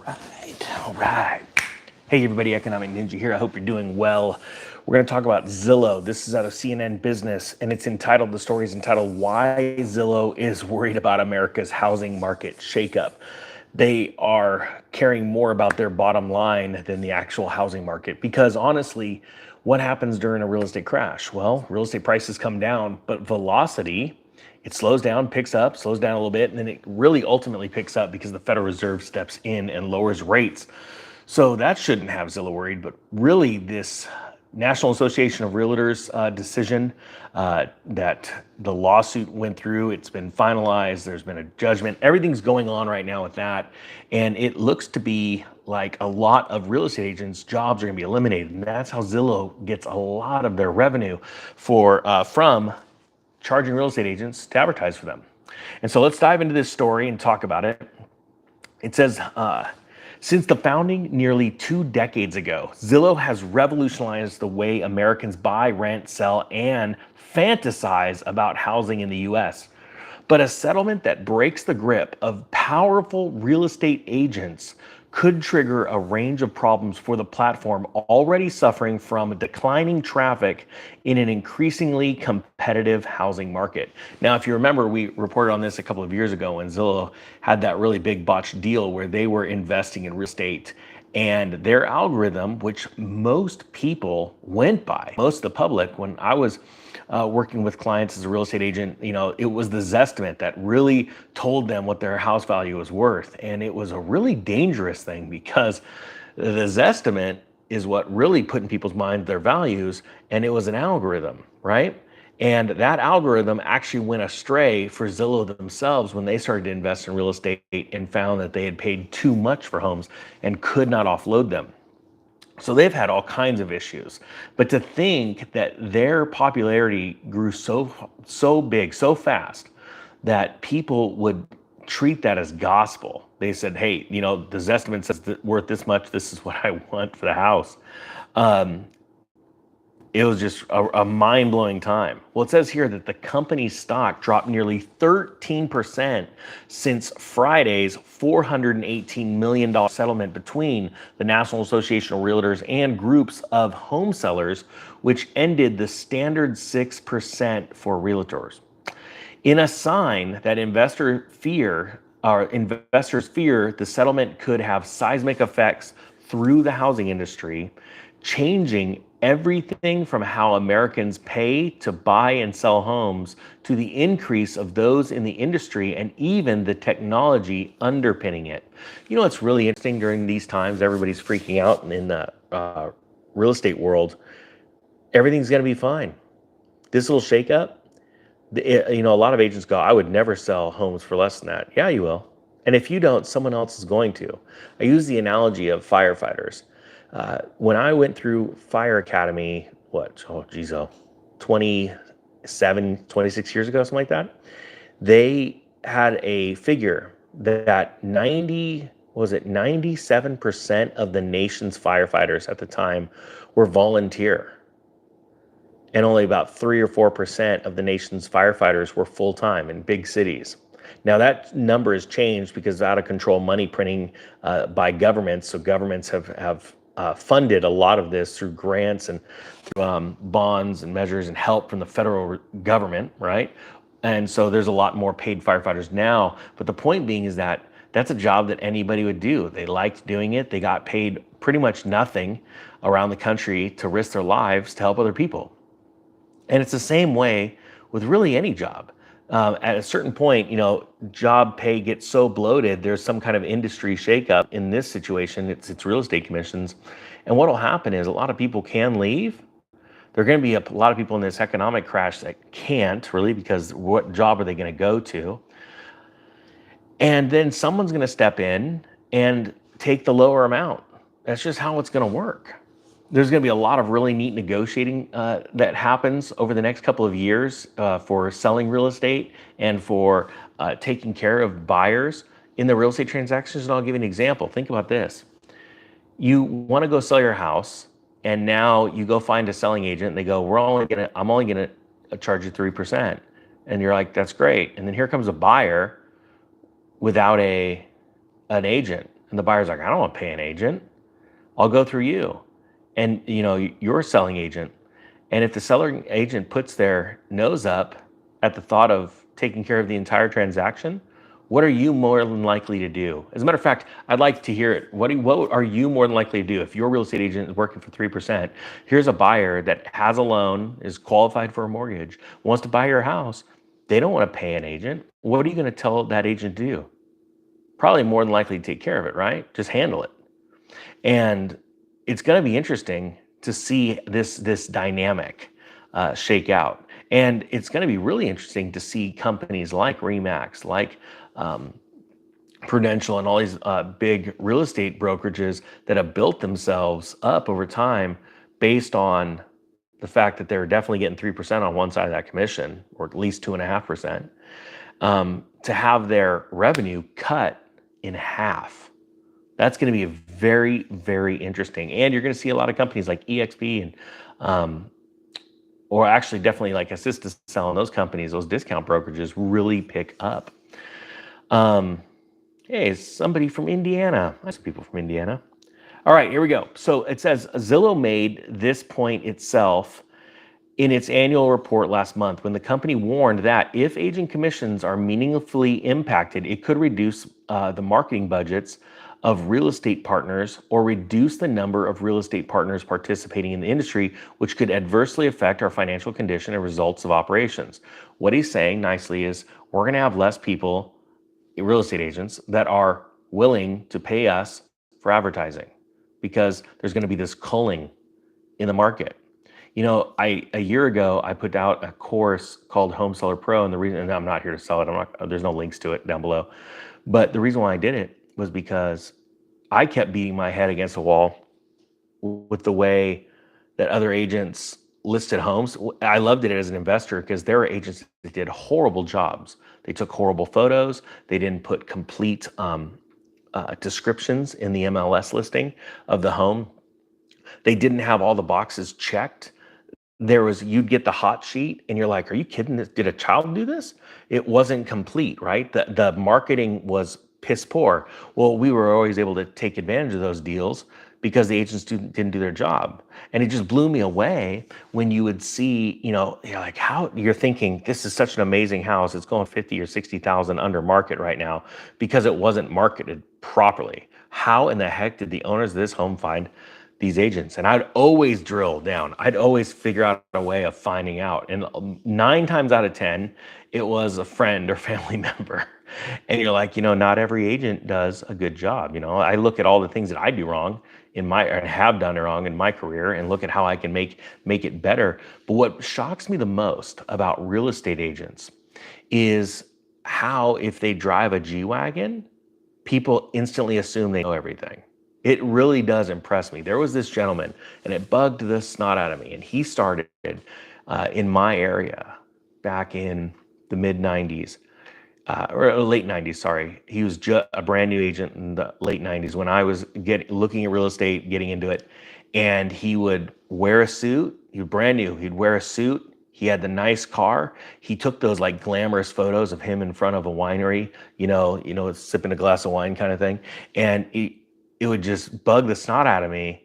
All right. Hey, everybody, Economic Ninja here. I hope you're doing well. We're going to talk about Zillow. This is out of CNN Business, and the story is entitled, Why Zillow is Worried About America's Housing Market Shakeup. They are caring more about their bottom line than the actual housing market, because honestly, what happens during a real estate crash? Well, real estate prices come down, but velocity, it slows down, picks up, slows down a little bit, and then it really ultimately picks up because the Federal Reserve steps in and lowers rates. So that shouldn't have Zillow worried, but really this National Association of Realtors decision that the lawsuit went through, it's been finalized, there's been a judgment, everything's going on right now with that. And it looks to be like a lot of real estate agents' jobs are gonna be eliminated. And that's how Zillow gets a lot of their revenue from charging real estate agents to advertise for them. And so let's dive into this story and talk about it. It says, since the founding nearly 2 decades ago, Zillow has revolutionized the way Americans buy, rent, sell, and fantasize about housing in the US. But a settlement that breaks the grip of powerful real estate agents could trigger a range of problems for the platform, already suffering from declining traffic in an increasingly competitive housing market. Now, if you remember, we reported on this a couple of years ago when Zillow had that really big botched deal where they were investing in real estate, and their algorithm, which most people went by, most of the public, when I was working with clients as a real estate agent, it was the Zestimate that really told them what their house value was worth. And it was a really dangerous thing, because the Zestimate is what really put in people's minds their values, and it was an algorithm, right? And that algorithm actually went astray for Zillow themselves when they started to invest in real estate and found that they had paid too much for homes and could not offload them. So they've had all kinds of issues. But to think that their popularity grew so big, so fast, that people would treat that as gospel. They said, hey, the Zestimate says that worth this much, this is what I want for the house. It was just a mind-blowing time. Well, it says here that the company's stock dropped nearly 13% since Friday's $418 million settlement between the National Association of Realtors and groups of home sellers, which ended the standard 6% for realtors. In a sign that investors fear the settlement could have seismic effects through the housing industry, changing everything from how Americans pay to buy and sell homes to the increase of those in the industry and even the technology underpinning it. It's really interesting during these times, everybody's freaking out in the real estate world. Everything's going to be fine. This little shakeup, a lot of agents go, I would never sell homes for less than that. Yeah, you will. And if you don't, someone else is going to. I use the analogy of firefighters. When I went through Fire Academy, 26 years ago, something like that, they had a figure that 97% of the nation's firefighters at the time were volunteer. And only about 3 or 4% of the nation's firefighters were full-time in big cities. Now that number has changed because of out of control money printing by governments. So governments have funded a lot of this through grants and through bonds and measures and help from the federal government, right? And so there's a lot more paid firefighters now. But the point being is that that's a job that anybody would do. They liked doing it. They got paid pretty much nothing around the country to risk their lives to help other people. And it's the same way with really any job. At a certain point, job pay gets so bloated, there's some kind of industry shakeup. In this situation, it's real estate commissions. And what will happen is a lot of people can leave. There are going to be a lot of people in this economic crash that can't really, because what job are they going to go to? And then someone's going to step in and take the lower amount. That's just how it's going to work. There's going to be a lot of really neat negotiating that happens over the next couple of years for selling real estate and for taking care of buyers in the real estate transactions. And I'll give you an example. Think about this. You want to go sell your house, and now you go find a selling agent, and they go, I'm only gonna charge you 3%. And you're like, that's great. And then here comes a buyer without an agent. And the buyer's like, I don't want to pay an agent. I'll go through you. And you're a selling agent. And if the selling agent puts their nose up at the thought of taking care of the entire transaction, what are you more than likely to do? As a matter of fact, I'd like to hear it. What are you more than likely to do if your real estate agent is working for 3%? Here's a buyer that has a loan, is qualified for a mortgage, wants to buy your house. They don't want to pay an agent. What are you going to tell that agent to do? Probably more than likely to take care of it, right? Just handle it. And it's going to be interesting to see this dynamic shake out. And it's going to be really interesting to see companies like Remax, like um, Prudential, and all these big real estate brokerages that have built themselves up over time based on the fact that they're definitely getting 3% on one side of that commission, or at least 2.5%, to have their revenue cut in half. That's going to be very, very interesting. And you're going to see a lot of companies like EXP and, or actually definitely like Assist to Sell, and those companies, those discount brokerages really pick up. Hey, somebody from Indiana. Nice people from Indiana. All right, here we go. So it says Zillow made this point itself in its annual report last month, when the company warned that if agent commissions are meaningfully impacted, it could reduce the marketing budgets of real estate partners, or reduce the number of real estate partners participating in the industry, which could adversely affect our financial condition and results of operations. What he's saying nicely is we're going to have less people, real estate agents, that are willing to pay us for advertising, because there's going to be this culling in the market. A year ago, I put out a course called Home Seller Pro, and the reason, and I'm not here to sell it, there's no links to it down below, but the reason why I did it was because I kept beating my head against the wall with the way that other agents listed homes. I loved it as an investor because there were agents that did horrible jobs. They took horrible photos. They didn't put complete descriptions in the MLS listing of the home. They didn't have all the boxes checked. You'd get the hot sheet and you're like, are you kidding? Did a child do this? It wasn't complete, right? The marketing was piss poor. Well, we were always able to take advantage of those deals because the agents didn't do their job. And it just blew me away when you would see, you're like, how you're thinking this is such an amazing house. It's going 50 or 60,000 under market right now because it wasn't marketed properly. How in the heck did the owners of this home find these agents? And I'd always drill down. I'd always figure out a way of finding out. And 9 times out of 10, it was a friend or family member. And you're like, not every agent does a good job. I look at all the things that I do wrong and have done wrong in my career, and look at how I can make it better. But what shocks me the most about real estate agents is how, if they drive a G-Wagon, people instantly assume they know everything. It really does impress me. There was this gentleman, and it bugged the snot out of me, and he started in my area back in the mid 90s. Or late 90s, sorry. He was just a brand new agent in the late 90s when I was looking at real estate, getting into it. And he would wear a suit. He was brand new. He'd wear a suit. He had the nice car. He took those like glamorous photos of him in front of a winery, sipping a glass of wine kind of thing. And it would just bug the snot out of me.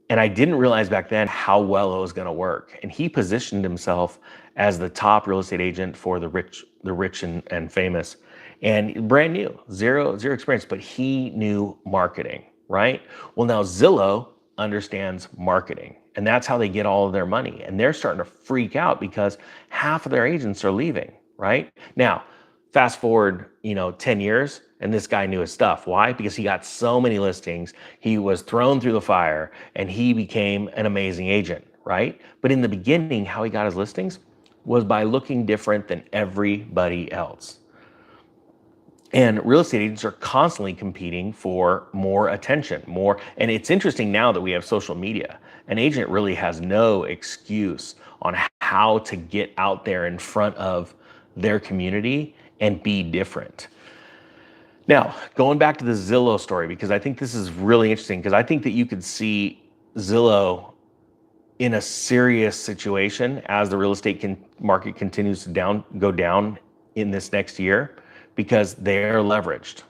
And I didn't realize back then how well it was going to work. And he positioned himself as the top real estate agent for the rich and famous, and brand new, zero experience, but he knew marketing, right? Well, now Zillow understands marketing, and that's how they get all of their money. And they're starting to freak out because half of their agents are leaving, right? Now, fast forward, 10 years, and this guy knew his stuff. Why? Because he got so many listings. He was thrown through the fire, and he became an amazing agent, right? But in the beginning, how he got his listings was by looking different than everybody else. And real estate agents are constantly competing for more attention, more. And it's interesting now that we have social media. An agent really has no excuse on how to get out there in front of their community and be different. Now, going back to the Zillow story, because I think this is really interesting, because I think that you could see Zillow in a serious situation as the real estate market continues to go down in this next year, because they're leveraged.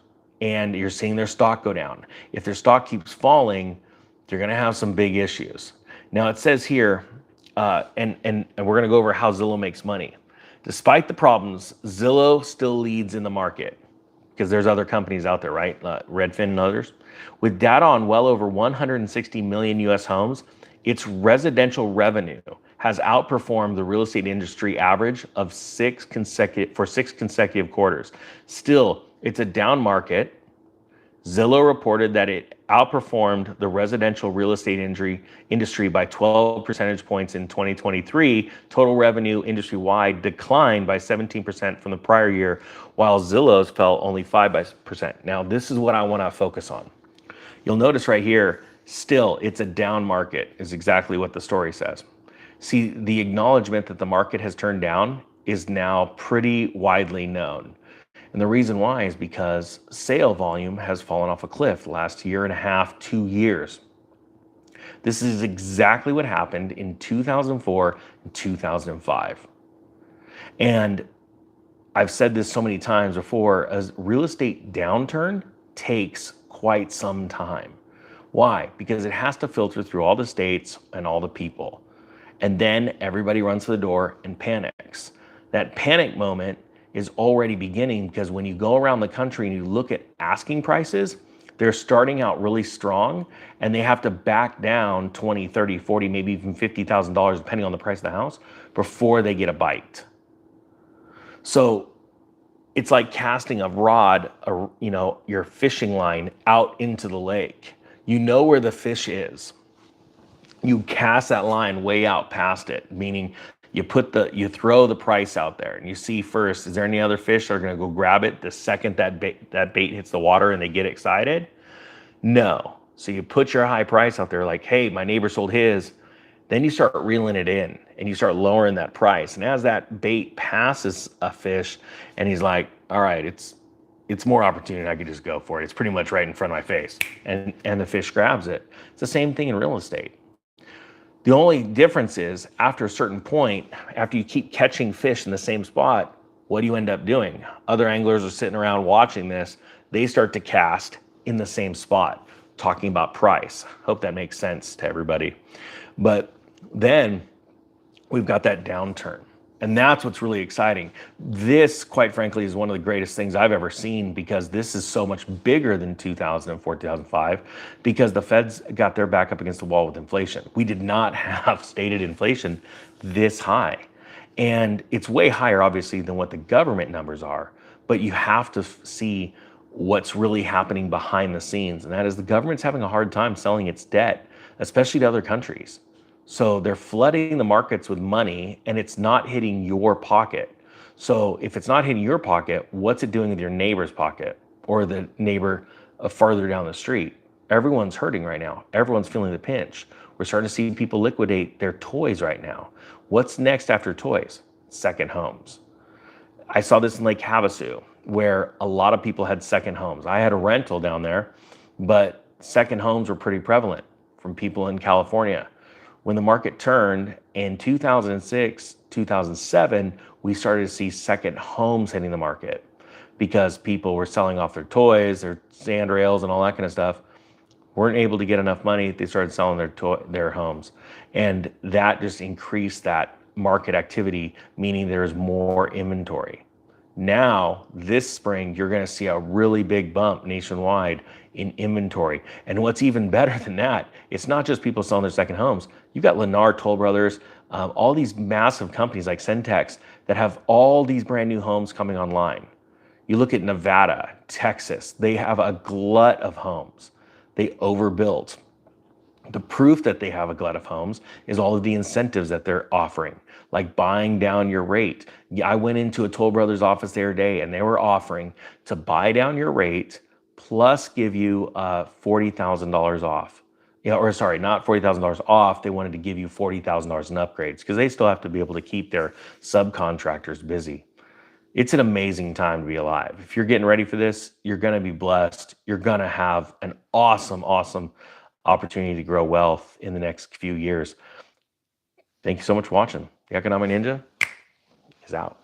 and you're seeing their stock go down. If their stock keeps falling, they're going to have some big issues. Now it says here, and we're going to go over how Zillow makes money. Despite the problems, Zillow still leads in the market because there's other companies out there, right? Redfin and others. With data on well over 160 million US homes, its residential revenue has outperformed the real estate industry average of six consecutive quarters. Still, it's a down market. Zillow reported that it outperformed the residential real estate industry by 12 percentage points in 2023. Total revenue industry-wide declined by 17% from the prior year, while Zillow's fell only 5%. Now, this is what I want to focus on. You'll notice right here, still, it's a down market, is exactly what the story says. See, the acknowledgement that the market has turned down is now pretty widely known. And the reason why is because sale volume has fallen off a cliff the last year and a half, 2 years. This is exactly what happened in 2004 and 2005. And I've said this so many times before, a real estate downturn takes quite some time. Why? Because it has to filter through all the states and all the people. And then everybody runs to the door and panics. That panic moment is already beginning, because when you go around the country and you look at asking prices, they're starting out really strong and they have to back down 20, 30, 40, maybe even $50,000, depending on the price of the house, before they get a bite. So it's like casting a rod, your fishing line out into the lake. You know where the fish is. You cast that line way out past it, meaning you throw the price out there and you see first, is there any other fish that are going to go grab it the second that bait hits the water and they get excited? No. So you put your high price out there, like, hey, my neighbor sold his. Then you start reeling it in and you start lowering that price. And as that bait passes a fish and he's like, all right, it's more opportunity, I could just go for it. It's pretty much right in front of my face. And the fish grabs it. It's the same thing in real estate. The only difference is, after a certain point, after you keep catching fish in the same spot, what do you end up doing? Other anglers are sitting around watching this. They start to cast in the same spot, talking about price. Hope that makes sense to everybody. But then we've got that downturn. And that's what's really exciting. This, quite frankly, is one of the greatest things I've ever seen, because this is so much bigger than 2004, 2005, because the Feds got their back up against the wall with inflation. We did not have stated inflation this high. And it's way higher, obviously, than what the government numbers are. But you have to see what's really happening behind the scenes. And that is, the government's having a hard time selling its debt, especially to other countries. So they're flooding the markets with money and it's not hitting your pocket. So if it's not hitting your pocket, what's it doing with your neighbor's pocket or the neighbor farther down the street? Everyone's hurting right now. Everyone's feeling the pinch. We're starting to see people liquidate their toys right now. What's next after toys? Second homes. I saw this in Lake Havasu, where a lot of people had second homes. I had a rental down there, but second homes were pretty prevalent from people in California. When the market turned in 2006, 2007, we started to see second homes hitting the market, because people were selling off their toys, their sand rails and all that kind of stuff, weren't able to get enough money. They started selling their homes. And that just increased that market activity, meaning there's more inventory. Now, this spring, you're going to see a really big bump nationwide in inventory. And what's even better than that, it's not just people selling their second homes. You've got Lennar, Toll Brothers, all these massive companies like Centex that have all these brand new homes coming online. You look at Nevada, Texas, they have a glut of homes. They overbuilt. The proof that they have a glut of homes is all of the incentives that they're offering, like buying down your rate. I went into a Toll Brothers office the other day and they were offering to buy down your rate plus give you $40,000 off. Or sorry, not $40,000 off. They wanted to give you $40,000 in upgrades, because they still have to be able to keep their subcontractors busy. It's an amazing time to be alive. If you're getting ready for this, you're going to be blessed. You're going to have an awesome opportunity to grow wealth in the next few years. Thank you so much for watching. The Economic Ninja is out.